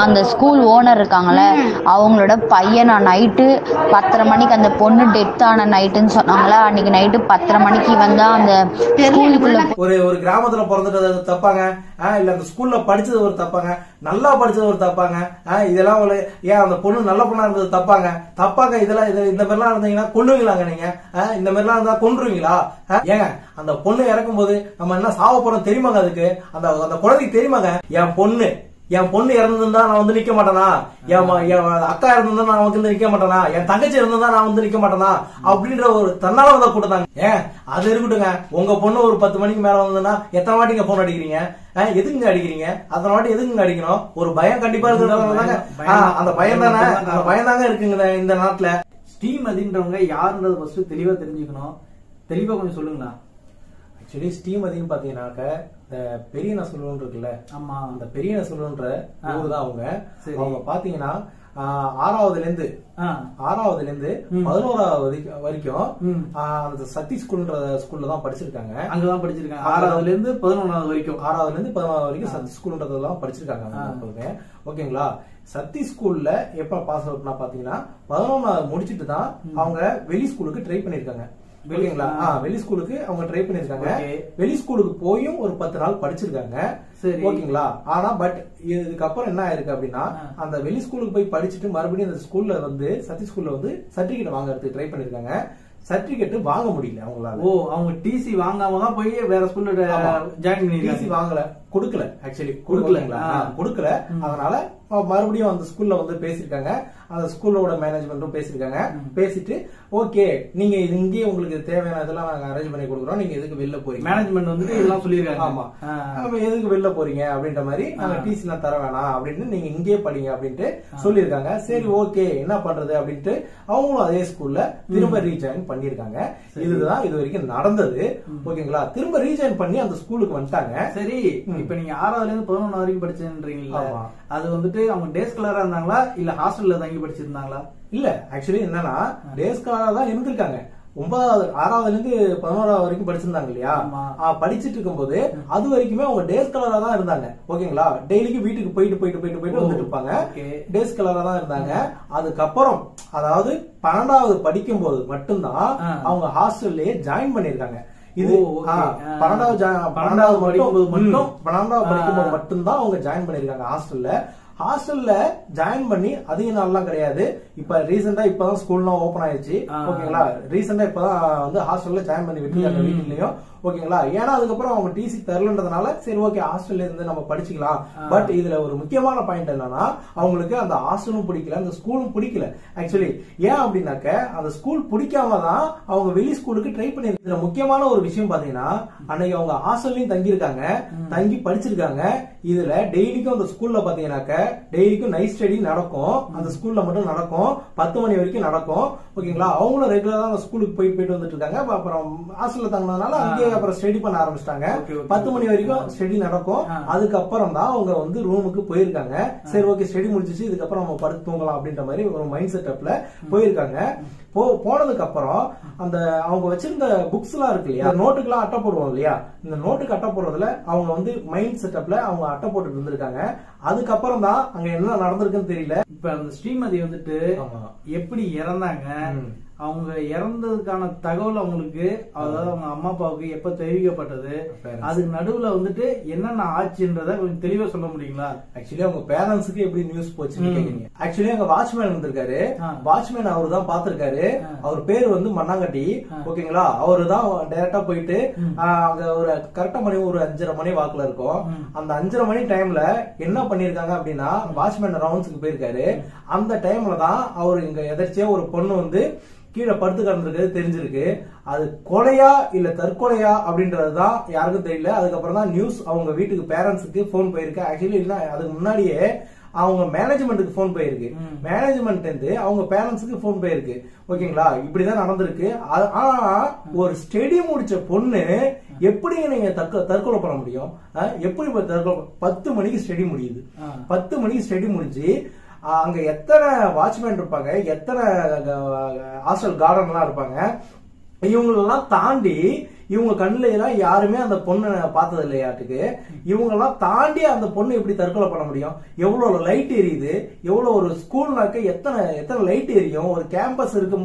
அந்த school owner இருக்காங்கல்ல, அவங்களோட பையனா நைட்டு 10:30 மணிக்கு அந்த பொண்ணு டெத் ஆன நைட்டுன்னு சொன்னாங்களா, அன்னைக்கு நைட்டு 10:30 மணிக்கு வந்தா அந்த ஸ்கூலுக்குள்ள ஒரு கிராமத்துல பிறந்துட்டு தப்பாங்க, இல்ல அந்த ஸ்கூல்ல படிச்சது ஒரு தப்பாங்க, நல்லா படிச்சது ஒரு தப்பாங்க, இதெல்லாம் ஒரு ஏன் அந்த பொண்ணு நல்ல பொண்ணா இருந்தது தப்பாங்க இதெல்லாம் இந்த மாதிரிலாம் இருந்தீங்கன்னா கொல்லுவீங்களாங்க நீங்க? இந்த மாதிரிலாம் இருந்தா கொன்றுவீங்களா? ஏங்க அந்த பொண்ணு இறக்கும் போது நம்ம என்ன சாவ போறோம் தெரியுமாங்க? அதுக்கு அந்த குழந்தைக்கு தெரியுமாங்க என் பொண்ணு இறந்திருந்தா நான் வந்து நிக்க மாட்டேனா, என் அக்கா இருந்திருந்தா நான் வந்து நிக்க மாட்டேனா, என் தங்கச்சி இருந்திருந்தா நான் வந்து நிக்க மாட்டேனா அப்படின்ற ஒரு தன்னால வந்த கூட்டம். ஏன் அது இருக்கட்டுங்க, உங்க பொண்ணு ஒரு 10 மணிக்கு மேல வந்ததுன்னா எத்தனை வாட்டிங்க போன் அடிக்கிறீங்க? எதுக்குங்க அடிக்கிறீங்க? அத்தனை வாட்டி எதுக்குங்க அடிக்கணும்? ஒரு பயம் கண்டிப்பா இருக்கிறதாங்க. அந்த பயம் தானே, அந்த பயம் தாங்க இருக்குங்க இந்த நாட்டுல. ஸ்ரீமதின்றவங்க யாருன்றது ஃபர்ஸ்ட் தெளிவா தெரிஞ்சுக்கணும். தெளிவா கொஞ்சம் சொல்லுங்களா? ஆக்சுவலி ஸ்ரீமதின்னு பாத்தீங்கன்னாக்க பெரிய நசுலன் இருக்குல்ல, ஆமா, அந்த பெரிய நசுலன்ற ஊர் தான் அவங்க. அவங்க பாத்தீங்கன்னா 6வதுல இருந்து 11வது வரைக்கும் அந்த சக்தி ஸ்கூல்ல தான் படிச்சிருக்காங்க. அங்கதான் படிச்சிருக்காங்க. 6வதுல இருந்து 11வது வரைக்கும் சக்தி ஸ்கூல்ன்றதெல்லாம் படிச்சிருக்காங்க. ஓகேங்களா? சக்தி ஸ்கூல்ல எப்ப பாஸ் அவுட்னா பாத்தீங்கன்னா 11வது முடிச்சிட்டு தான் அவங்க வெளி ஸ்கூலுக்கு ட்ரை பண்ணிருக்காங்க. ஓகேங்களா? வெளி ஸ்கூலுக்கு அவங்க ட்ரை பண்ணிருக்காங்க. வெளி ஸ்கூலுக்கு போயும் ஒரு 10 நாள் படிச்சிருக்காங்க. ஓகேங்களா? ஆனா பட் இதுக்கப்புறம் என்ன ஆயிருக்கு அப்படின்னா, அந்த வெளி ஸ்கூலுக்கு போய் படிச்சுட்டு மறுபடியும் அந்த ஸ்கூல்ல வந்து சக்தி ஸ்கூல்ல வந்து சர்டிபிகேட் வாங்கறதுக்கு ட்ரை பண்ணிருக்காங்க. சர்டிபிகேட் வாங்க முடியல அவங்களால. அவங்க டிசி வாங்காம தான் போய் வேற ஸ்கூல்ல ஜாயின் பண்ணி. டிசி வாங்கல, கொடுக்கல. ஆக்சுவலி கொடுக்கல. அதனால மறுபடியும் அந்த ஸ்கூல்ல வந்து பேசிருக்காங்க. அந்த ஸ்கூலோட மேனேஜ்மெண்ட்டும் பேசிருக்காங்க. பேசிட்டு ஓகே, நீங்க இங்கேயே உங்களுக்கு தேவையான இதெல்லாம் நாங்க அரேஞ்ச் பண்ணி கொடுக்குறோம், நீங்க எதுக்கு வெளில போறீங்க? மேனேஜ்மெண்ட் வந்துட்டு இதெல்லாம் சொல்லிருக்காங்க. ஆமா, எதுக்கு வெளில போறீங்க அப்படின்ற மாதிரி, நாங்க டிசி எல்லாம் தர வேணாம் அப்படின்னு, நீங்க இங்கேயே படிங்க அப்படின்ட்டு சொல்லிருக்காங்க. சரி ஓகே, என்ன பண்றது அப்படின்ட்டு அவங்களும் அதே ஸ்கூல்ல திரும்ப ரீஜாயின் பண்ணிருக்காங்க. இதுதான் இது வரைக்கும் நடந்தது. ஓகேங்களா? திரும்ப ரீஜாயின் பண்ணி அந்த ஸ்கூலுக்கு வந்துட்டாங்க. சரி, இப்ப நீங்க 6வதுல இருந்து 11 வரைக்கும் படிச்சேன்றீங்களா? அது வந்துட்டு அவங்க டே ஸ்காலரா இருந்தாங்களா இல்ல ஹாஸ்டல்ல தங்கி படிச்சிருந்தாங்களா? இல்ல, ஆக்சுவலி என்னன்னா டே ஸ்காலரா தான் இருந்திருக்காங்க. 6வதுல இருந்து 11வது வரைக்கும் படிச்சிருந்தாங்க இல்லையா? படிச்சிட்டு இருக்கும் போது அது வரைக்குமே அவங்க டே ஸ்காலரா தான் இருந்தாங்க. ஓகேங்களா? டெய்லிக்கு வீட்டுக்கு போயிட்டு வந்துட்டு இருப்பாங்க. டே ஸ்காலரா தான் இருந்தாங்க. அதுக்கப்புறம் அதாவது 12வது படிக்கும் போது மட்டும்தான் அவங்க ஹாஸ்டல்லயே ஜாயின் பண்ணிருக்காங்க. இது 12வது படிக்கும்போது மட்டும்தான் அவங்க ஜாயின் பண்ணிருக்காங்க ஹாஸ்டல்ல ஜாயின் பண்ணி அதிக நாள்லாம் கிடையாது. இப்ப ரீசெண்டா இப்பதான் ஸ்கூல்லாம் ஓபன் ஆயிடுச்சு. ஓகேங்களா? ரீசெண்டா இப்பதான் வந்து ஹாஸ்டல்ல ஜாயின் பண்ணி விட்டுருக்காங்க வீட்லயும். ஓகேங்களா? ஏன்னா அதுக்கப்புறம் அவங்க டிசி தரலன்றதுனால சரி ஓகே ஹாஸ்டல்ல இருந்து நம்ம படிச்சுக்கலாம். பட் இதுல ஒரு முக்கியமான பாயிண்ட் என்னன்னா, அவங்களுக்கு அந்த ஹாஸ்டலும் பிடிக்கல, அந்த ஸ்கூலும் பிடிக்கல. ஆக்சுவலி ஏன் அப்படின்னாக்க, அந்த ஸ்கூல் பிடிக்காம தான் அவங்க வெளி ஸ்கூலுக்கு ட்ரை பண்ணி. இதுல முக்கியமான ஒரு விஷயம் பாத்தீங்கன்னா, அன்னைக்கு அவங்க ஹாஸ்டல்லையும் தங்கியிருக்காங்க, தங்கி படிச்சிருக்காங்க. இதுல டெய்லிக்கும் அந்த ஸ்கூல்ல பாத்தீங்கன்னாக்க டெய்லிக்கும் நைட் ஸ்டடி நடக்கும். அந்த ஸ்கூல்ல மட்டும் நடக்கும், 10 மணி வரைக்கும் நடக்கும். ஓகேங்களா? அவங்களும் ரெகுலரா அந்த ஸ்கூலுக்கு போயிட்டு வந்துட்டு இருக்காங்க. அப்புறம் ஹாஸ்டல்ல தங்கினதுனால அங்கேயே அப்புறம் ஸ்டடி பண்ண ஆரம்பிச்சிட்டாங்க. 10 மணி வரைக்கும் ஸ்டடி நடக்கும். அதுக்கப்புறம் தான் அவங்க வந்து ரூமுக்கு போயிருக்காங்க. சரி ஓகே, ஸ்டடி முடிச்சிச்சு, இதுக்கப்புறம் நம்ம படுத்து தூங்கலாம் அப்படின்ற மாதிரி ஒரு மைண்ட் செட்டப்ல போயிருக்காங்க. போனதுக்கு அப்புறம் அந்த அவங்க வச்சிருந்த புக்ஸ் எல்லாம் இருக்கு இல்லையா, நோட்டுக்கு எல்லாம் அட்டை போடுவோம் இல்லையா, இந்த நோட்டுக்கு அட்டை போடுறதுல அவங்க வந்து மைண்ட் செட்டப்ல அவங்க அட்டை போட்டு இருந்திருக்காங்க. அதுக்கப்புறம் தான் அங்க என்ன நடந்திருக்குன்னு தெரியல. இப்ப அந்த ஸ்ரீமதி வந்துட்டு எப்படி இறந்தாங்க, அவங்க இறந்ததுக்கான தகவல் அவங்களுக்கு, அதாவது அவங்க அம்மா அப்பாவுக்கு எப்ப தெரிவிக்கப்பட்டது, அதுக்கு நடுவுல வந்துட்டு என்னென்ன ஆச்சுன்றத கொஞ்சம் தெளிவா சொல்ல முடியுங்களா? ஆக்சுவலி அவங்க பேரண்ட்ஸுக்கு எப்படி நியூஸ் போச்சுன்னு கேக்குறீங்க. ஆக்சுவலி அங்க வாட்ச்மேன் இருந்திருக்காரு. வாட்ச்மேன் அவரு தான் பாத்திருக்காரு. அவர் பேரு வந்து மண்ணாங்கட்டி. ஓகேங்களா? அவரு தான் டைரக்டா போயிட்டு அங்க ஒரு கரெக்டா மணி ஒரு 5:30 மணி வாக்குல இருக்கும். அந்த 5:30 மணி டைம்ல என்ன பண்ணிருக்காங்க அப்படின்னா, வாட்ச்மேன் ரவுண்ட்ஸ்க்கு போயிருக்காரு. அந்த டைம்ல தான் அவரு இங்க எதிர்ச்சியா ஒரு பொண்ணு வந்து கீழே படுத்து கிடந்திருக்கிறது தெரிஞ்சிருக்கு. அது கொலையா இல்ல தற்கொலையா அப்படின்றதுதான் யாருக்கும் தெரியல. அதுக்கப்புறம் தான் நியூஸ் அவங்க வீட்டுக்கு பேரண்ட்ஸுக்கு போன் போயிருக்கு. ஆக்சுவலி இல்ல, அதுக்கு முன்னாடியே அவங்க மேனேஜ்மெண்ட்டுக்கு போன் போயிருக்கு. மேனேஜ்மெண்ட் இருந்து அவங்க பேரண்ட்ஸுக்கு போன் போயிருக்கு. ஓகேங்களா? இப்படிதான் நடந்திருக்கு. ஆனா ஒரு ஸ்டெடி முடிச்ச பொண்ணு எப்படி நீங்க தற்கொலை பண்ண முடியும்? எப்படி தற்கொலை? 10 மணிக்கு ஸ்டெடி முடியுது. 10 மணிக்கு ஸ்டெடி முடிஞ்சு அங்க எத்தனை வாட்ச்மேன் இருப்பாங்க, எத்தனை ஹாஸ்டல் கார்டன் எல்லாம் இருப்பாங்க, இவங்களெல்லாம் தாண்டி இவங்க கண்ணுல எல்லாம் யாருமே அந்த பொண்ணை பார்த்தது இல்லையாட்டுக்கு. இவங்க எல்லாம் தாண்டி அந்த பொண்ணு எப்படி தற்கொலை பண்ண முடியும்? எவ்வளவு லைட் எரியுது, எவ்வளவு ஒரு ஸ்கூல்னாக்க எத்தனை லைட் எரியும். ஒரு கேம்பஸ் இருக்கு,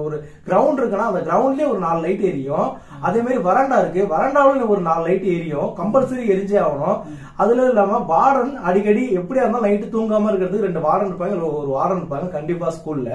ஒரு கிரவுண்ட் இருக்குன்னா அந்த கிரவுண்ட்லயே ஒரு 4 லைட் எரியும். அதே மாதிரி வராண்டா இருக்கு, வராண்டாவில ஒரு 4 லைட் எரியும், கம்பல்சரி எரிஞ்சே ஆகணும். அதுல இல்லாம வார்டன் அடிக்கடி எப்படியா இருந்தாலும் நைட்டு தூங்காம இருக்கிறதுக்கு 2 வார்டன் இருப்பாங்க, ஒரு வார்டன் இருப்பாங்க கண்டிப்பா ஸ்கூல்ல.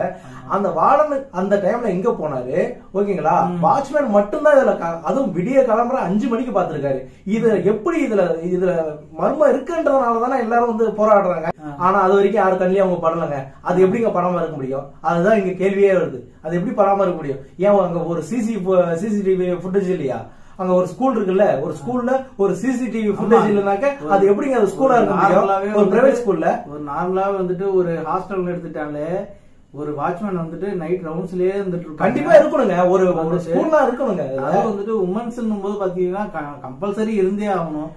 அந்த வார்டன் அந்த டைம்ல எங்க போனாரு ஓகேங்களா? வாட்ச்மேன் மட்டும்தான் இதுல, அதுவும் விடிய கிளம்புற 5 மணிக்கு பாத்துருக்காரு. இது எப்படி இதுல மர்மம் இருக்குன்றதுனாலதானே எல்லாரும் வந்து போராடுறாங்க. ஆனா அது வரைக்கும் யாரு கண்ணிலே அவங்க படலங்க. அது எப்படிங்க படமா இருக்க முடியும்? அதுதான் இங்க கேள்வியே வருது. அது எப்படி படமா இருக்க முடியும்? ஏன் அங்க ஒரு சிசிடிவி ஃபுட்டேஜ் இல்லையா? அங்க ஒரு ஸ்கூல் இருக்குல்ல, ஒரு ஸ்கூல்ல ஒரு சிசிடிவி ஃபுட்டேஜ் இல்லனாக்க அது எப்படிங்க அது ஸ்கூலா இருக்க முடியும்? ஒரு பிரைவேட் ஸ்கூல்ல ஒரு நார்மலாவே வந்துட்டு ஒரு ஹாஸ்டல் எடுத்துட்டாலே ஒரு வாட்ச்மேன் வந்துட்டு நைட் ரவுண்ட்ஸ்லயே இருந்துட்டு கண்டிப்பா இருக்கணுங்க. ஒரு ஸ்கூல்லா இருக்கணுங்க. அதாவது வந்துட்டு உமன்ஸ் போது பாத்தீங்கன்னா கம்பல்சரி இருந்தே ஆகணும்.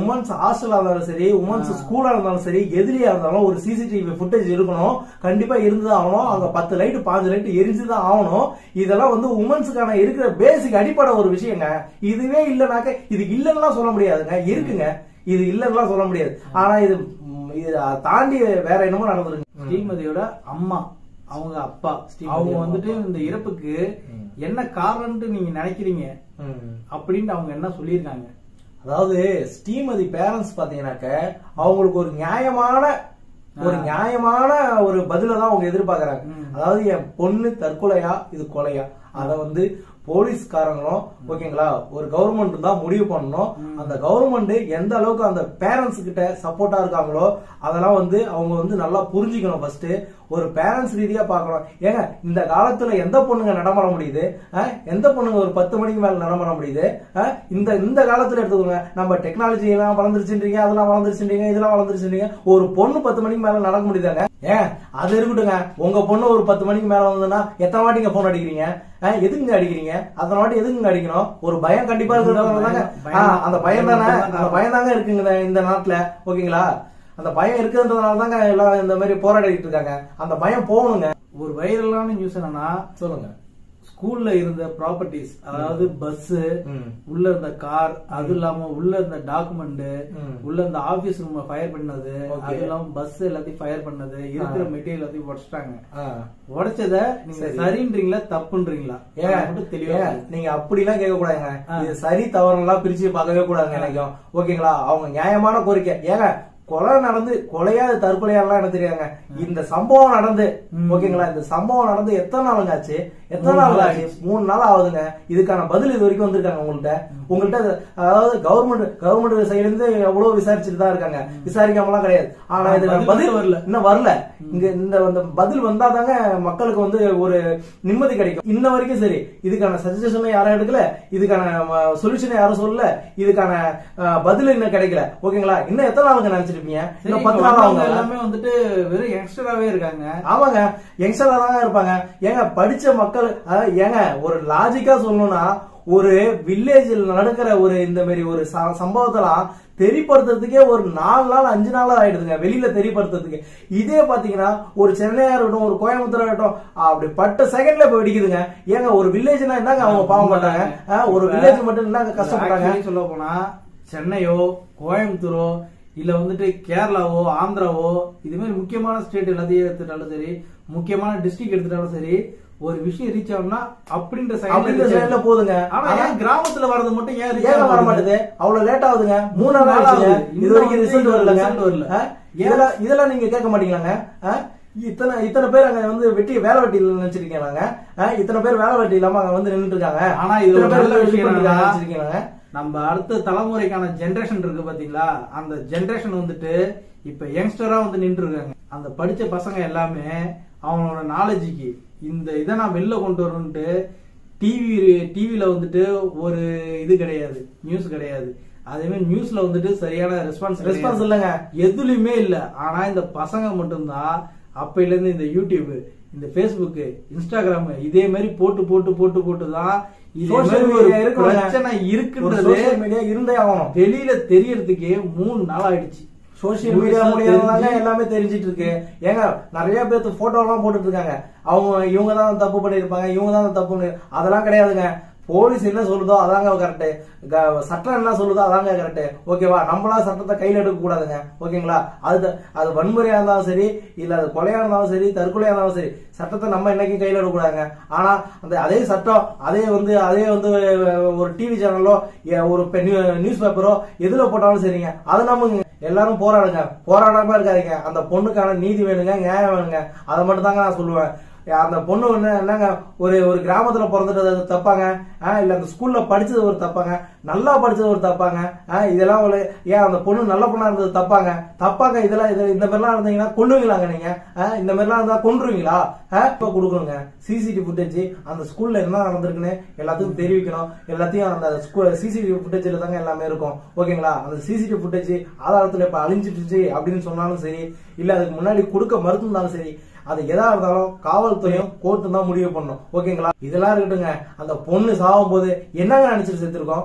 உமன்ஸ் ஹாஸ்டலா இருந்தாலும் சரி, உமன்ஸ் ஸ்கூலா இருந்தாலும் சரி, எதிரியா இருந்தாலும் ஒரு சிசிடிவி ஃபுட்டேஜ் இருக்கணும். கண்டிப்பா இருந்துதான் ஆகணும். அங்க 10 லைட் 5 லைட் எரிஞ்சுதான் ஆகணும். இதெல்லாம் வந்து உமன்ஸுக்கான இருக்கிற பேசிக் அடிப்படை ஒரு விஷயங்க. இதுவே இல்லனாக்க இது இல்லன்னா சொல்ல முடியாதுங்க. இருக்குங்க, இது இல்லன்னா சொல்ல முடியாது. ஆனா இது தாண்டி வேற என்னமோ நடந்துருக்கு. ஸ்ரீமதியோட அம்மா, அவங்க அப்பா, அவங்க வந்துட்டு இந்த இறப்புக்கு என்ன காரணம்னு நீங்க நினைக்கிறீங்க அப்படின்னு அவங்க என்ன சொல்லியிருக்காங்க? அதாவது ஸ்ரீமதி பேரண்ட்ஸ் பாத்தீங்கன்னாக்க அவங்களுக்கு ஒரு நியாயமான ஒரு பதில தான் அவங்க எதிர்பார்க்கறாங்க. அதாவது என் பொண்ணு தற்கொலையா இது கொலையா, அத வந்து போலீஸ்காரங்களும் ஓகேங்களா ஒரு கவர்மெண்ட் தான் முடிவு பண்ணணும். அந்த கவர்மெண்ட் எந்த அளவுக்கு அந்த பேரண்ட்ஸ் கிட்ட சப்போர்ட்டா இருக்காங்களோ அதெல்லாம் வந்து அவங்க வந்து நல்லா புரிஞ்சுக்கணும். ஃபர்ஸ்ட் ஒரு பேரண்ட்ஸ் ரீதியா பாக்கணும். ஏங்க இந்த காலத்துல எந்த பொண்ணுங்க நடமாட முடியுது? எந்த பொண்ணுங்க ஒரு 10 மணிக்கு மேல நடமாட முடியுது? இந்த காலத்துல எடுத்துக்கோங்க. நம்ம டெக்னாலஜி எல்லாம் வளர்ந்துருச்சுன்றீங்க, அதெல்லாம் வளர்ந்துருச்சுன்றீங்க, இதெல்லாம் வளர்ந்துருச்சுன்றீங்க. ஒரு பொண்ணு 10 மணிக்கு மேல நடக்க முடியுதாங்க? ஏன் அது இருக்கட்டுங்க. உங்க பொண்ணு ஒரு 10 மணிக்கு மேல வந்ததுன்னா எத்தனை வாட்டிங்க போன் அடிக்கிறீங்க? எதுக்குங்க அடிக்கிறீங்க? அத்தனை வாட்டி எதுக்குங்க அடிக்கணும்? ஒரு பயம் கண்டிப்பா இருக்கிறதாங்க. அந்த பயம் தானே, அந்த பயம் தாங்க இருக்குங்க இந்த நாட்டுல ஓகேங்களா? அந்த பயம் இருக்குன்றதுனால தாங்க எல்லாம் இந்த மாதிரி போராடிட்டு இருக்காங்க. அந்த பயம் போகணுங்க. ஒரு வைரலான நியூஸ் என்னன்னா, சொல்லுங்க, ஸ்கூல்ல இருந்த ப்ராப்பர்ட்டிஸ், அதாவது பஸ், உள்ள இருந்த கார், அது இல்லாம உள்ள இருந்த டாக்குமெண்ட், உள்ள இருந்த ஆபீஸ் ரூம் ஃபயர் பண்ணது, அது இல்லாம பஸ் எல்லாத்தையும் ஃபயர் பண்ணது, இருக்கிற மெட்டீரியல் எல்லாத்தையும் உடைச்சிட்டாங்க. உடைச்சத நீங்க சரின்றீங்களா தப்புன்றீங்களா? தெளிவா நீங்க அப்படி எல்லாம் கேட்க கூடாதுங்க. இது சரி தவறுலாம் பிரிச்சு பார்க்கவே கூடாதுங்க நினைக்கும் ஓகேங்களா? அவங்க நியாயமான கோரிக்கை. ஏங்க கொலை நடந்து கொலையா தற்கொலையாலாம் எனக்கு தெரியாங்க. இந்த சம்பவம் நடந்து ஓகேங்களா, இந்த சம்பவம் நடந்து எத்தனை நாளுங்க ஆச்சு? எத்தனை நாள் ஆச்சு? 3 நாள் ஆகுதுங்க. இதுக்கான பதில் இது வரைக்கும் வந்திருக்காங்க உங்கள்கிட்ட. அதாவது கவர்மெண்ட் சைடுல இருந்து எவ்வளவு விசாரிச்சுட்டு தான் இருக்காங்க, விசாரிக்காமலாம் கிடையாது. ஆனா இதுக்கான பதில் வரல, இன்னும் வரல. இங்க இந்த பதில் வந்தாதாங்க மக்களுக்கு வந்து ஒரு நிம்மதி கிடைக்கும். இன்ன வரைக்கும் சரி இதுக்கான சஜஷன் யாரும் எடுக்கல, இதுக்கான சொல்யூஷன் யாரும் சொல்லல, இதுக்கான பதில் இன்னும் கிடைக்கல ஓகேங்களா? இன்னும் எத்தனை நாளுங்க நினைச்சிருப்பீங்க? இன்னும் 10 நாள் அவங்க எல்லாமே வந்துட்டு வெறும் யங்ஸ்டராவே இருக்காங்க. ஆமாங்க, யங்ஸ்டரா தாங்க இருப்பாங்க. ஏங்க படிச்ச மக்கள், ஏங்க ஒரு லாஜிக்கா சொல்லணும்னா ஒரு வில்லேஜில் நடக்கிற ஒரு இந்த மாதிரி ஒரு சம்பவத்தெல்லாம் தெரியப்படுத்துறதுக்கே ஒரு 4 நாள் 5 நாள் ஆயிடுதுங்க வெளியில தெரியப்படுத்துறதுக்கு. இதே பாத்தீங்கன்னா ஒரு சென்னையா இருக்கட்டும், ஒரு கோயம்புத்தூரா இருக்கட்டும், அப்படி பட்ட செகண்ட்ல போய் வெடிக்குதுங்க. ஏங்க ஒரு வில்லேஜ்னா என்னங்க அவங்க பாவம் மாட்டாங்க? ஒரு வில்லேஜ் மட்டும் என்னங்க கஷ்டப்பட்டாங்க? சொல்ல போனா சென்னையோ கோயம்புத்தூரோ இல்ல வந்துட்டு கேரளாவோ ஆந்திராவோ இது மாதிரி முக்கியமான ஸ்டேட் எல்லாத்தையும் எடுத்துட்டாலும் சரி, முக்கியமான டிஸ்ட்ரிக்ட் எடுத்துட்டாலும் சரி, ஒரு விஷயம் ரீச் ஆகும்னா அப்படின்ற சைடுல போதுங்க. ஆனா ஏன் கிராமத்துல வரது மட்டும் ஏன் வர மாட்டேது? அவ்வளவு லேட் ஆகுதுங்க. 3 நாள் ஆகுது, இது வரைக்கும் ரிசல்ட் வரல. இதெல்லாம் நீங்க கேட்க மாட்டீங்களாங்க? இத்தனை பேர் அங்க வந்து வேலை வெட்டி நினைச்சிருக்கீங்க. இத்தனை பேர் வேலை வெட்டி இல்லாம அங்க வந்து நின்றுட்டு இருக்காங்க. ஆனா இது நல்ல விஷயம் நினைச்சிருக்கீங்க. நம்ம அடுத்த தலைமுறைக்கான ஜெனரேஷன் இருக்கு பாத்தீங்களா, அந்த ஜெனரேஷன் வந்துட்டு இப்ப யங்ஸ்டரா வந்து நின்று இருக்காங்க. அந்த படிச்ச பசங்க எல்லாமே அவங்களோட நாலேஜுக்கு இந்த இதை நான் வெளில கொண்டு வரணும்ட்டு டிவில வந்துட்டு ஒரு இது கிடையாது, நியூஸ் கிடையாது. அதே மாதிரி நியூஸ்ல வந்துட்டு சரியான ரெஸ்பான்ஸ் இல்லைங்க, எதுலயுமே இல்ல. ஆனா இந்த பசங்க மட்டும்தான் அப்பையில இருந்து இந்த யூடியூப், இந்த பேஸ்புக், இன்ஸ்டாகிராம் இதே மாதிரி போட்டுதான் பிரச்சனை இருக்குன்றது இருந்தே ஆகணும். வெளியில தெரியறதுக்கு 3 நாள் ஆயிடுச்சு. சோசியல் மீடியா மூலியமா எல்லாமே தெரிஞ்சிட்டு இருக்கு. ஏங்க நிறைய பேருக்கு போட்டோ எல்லாம் போட்டுட்டு இருக்காங்க. இவங்க தான் தப்பு பண்ணிருப்பாங்க, இவங்க தான் தப்பு. அதெல்லாம் கிடையாதுங்க. போலீஸ் என்ன சொல்லுதோ அதாங்க கரெக்ட், சட்டம் என்ன சொல்லுதோ அதாங்க கரெக்ட். ஓகேவா? நம்மளா சட்டத்தை கையில எடுக்க கூடாதுங்க. ஓகேங்களா? அது வன்முறையா இருந்தாலும் சரி, இல்ல அது கொலையா இருந்தாலும் சரி, தற்கொலையா இருந்தாலும் சரி, சட்டத்தை நம்ம என்னைக்கும் கையில எடுக்க கூடாதுங்க. ஆனா அதே சட்டம் அதே வந்து ஒரு டிவி சேனலோ ஒரு நியூஸ் பேப்பரோ எதுல போட்டாலும் சரிங்க, அதை நம்ம எல்லாரும் போராடுங்க, போராடாம இருக்காதீங்க. அந்த பொண்ணுக்கான நீதி வேணுங்க, நியாயம் வேணுங்க. அதை மட்டும் தாங்க நான் சொல்லுவேன். அந்த பொண்ணு என்னங்க ஒரு கிராமத்துல பிறந்துட்டு தப்பாங்க, இல்ல அந்த ஸ்கூல்ல படிச்சது ஒரு தப்பாங்க, நல்லா படிச்சது ஒரு தப்பாங்க, இதெல்லாம் ஏன் அந்த பொண்ணு நல்ல பொண்ணா இருந்தது தப்பாங்க. இதெல்லாம் இந்த மாதிரிலாம் இருந்தீங்கன்னா கொல்லுவீங்களாங்க நீங்க? இந்த மாதிரிலாம் இருந்தா கொன்றுவீங்களா? இப்ப கொடுக்கணுங்க சிசிடிவி ஃபுட்டேஜ், அந்த ஸ்கூல்ல என்ன நடந்திருக்குன்னு எல்லாத்துக்கும் தெரிவிக்கணும். எல்லாத்தையும் அந்த சிசிடிவி ஃபுட்டேஜ்ல தாங்க எல்லாமே இருக்கும். ஓகேங்களா? அந்த சிசிடிவி ஃபுட்டேஜ் ஆதாரத்துல இப்ப அழிஞ்சிட்டுச்சு அப்படின்னு சொன்னாலும் சரி, இல்ல அதுக்கு முன்னாடி கொடுக்க மறுத்திருந்தாலும் சரி, அது எதா இருந்தாலும் காவல்துறையும் கோர்ட்டு தான் முடிவு பண்ணும். ஓகேங்களா? இதெல்லாம் இருக்கட்டுங்க. அந்த பொண்ணு சாகும் போது என்னங்க நினைச்சிட்டு செத்துருக்கோம்?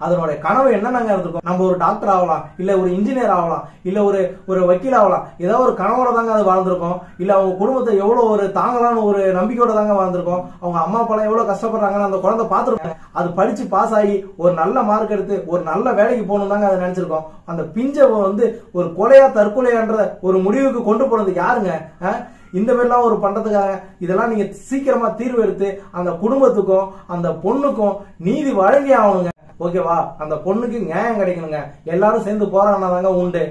அதனுடைய கனவு என்னங்க இருந்திருக்கும்? நம்ம ஒரு டாக்டர் ஆகலாம், இல்ல ஒரு இன்ஜினியர் ஆகலாம், இல்ல ஒரு வக்கீல் ஆகலாம். ஏதாவது ஒரு கனவோட தாங்க அது வாழ்ந்திருக்கும். இல்ல அவங்க குடும்பத்தை எவ்வளவு ஒரு தாங்கலான்னு ஒரு நம்பிக்கையோட தாங்க வாழ்ந்திருக்கும். அவங்க அம்மா அப்பா எவ்வளவு கஷ்டப்படுறாங்கன்னு அந்த குழந்தை பாத்துருக்காங்க. அது படிச்சு பாஸ் ஆகி ஒரு நல்ல மார்க் எடுத்து ஒரு நல்ல வேலைக்கு போகணும் தாங்க அதை நினைச்சிருக்கோம். அந்த பிஞ்சை வந்து ஒரு கொலையா தற்கொலையான்ற ஒரு முடிவுக்கு கொண்டு போனது யாருங்க? இந்த மாதிரிலாம் ஒரு பண்றதுக்காக இதெல்லாம் நீங்க சீக்கிரமா தீர்வு எடுத்து அந்த குடும்பத்துக்கும் அந்த பொண்ணுக்கும் நீதி வழங்கி ஆகணுங்க. ஓகேவா? அந்த பொண்ணுக்கு நியாயம் கிடைக்கணுங்க. எல்லாரும் சேர்ந்து போராடினாதாங்க உண்டு.